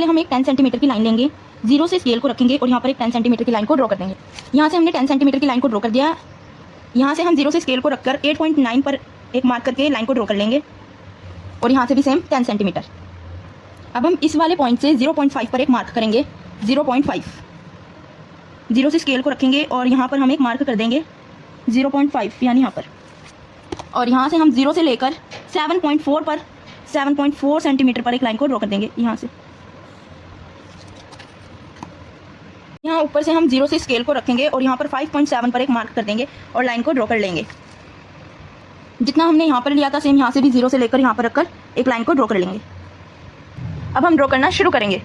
पहले हम एक 10 सेंटीमीटर की लाइन लेंगे, 0 से स्केल को रखेंगे और यहाँ पर एक 10 सेंटीमीटर की लाइन को ड्रॉ कर देंगे। यहाँ से हमने 10 सेंटीमीटर की लाइन को ड्रॉ कर दिया। यहाँ से हम 0 से स्केल को रखकर 8.9 पर एक मार्क करके लाइन को ड्रॉ कर लेंगे और यहाँ से भी सेम 10 सेंटीमीटर। अब हम इस वाले पॉइंट से 0.5 पर एक मार्क करेंगे, 0.5। 0 से स्केल को रखेंगे और यहाँ पर हम एक मार्क कर देंगे 0.5 यानी यहाँ पर। और यहाँ से हम 0 से लेकर 7.4 पर 7.4 सेंटीमीटर पर एक लाइन को ड्रॉ कर देंगे। यहाँ से यहाँ ऊपर से हम 0 से स्केल को रखेंगे और यहाँ पर 5.7 पर एक मार्क कर देंगे और लाइन को ड्रॉ कर लेंगे। जितना हमने यहाँ पर लिया था सेम यहाँ से भी 0 से लेकर यहाँ पर रखकर एक लाइन को ड्रॉ कर लेंगे। अब हम ड्रॉ करना शुरू करेंगे।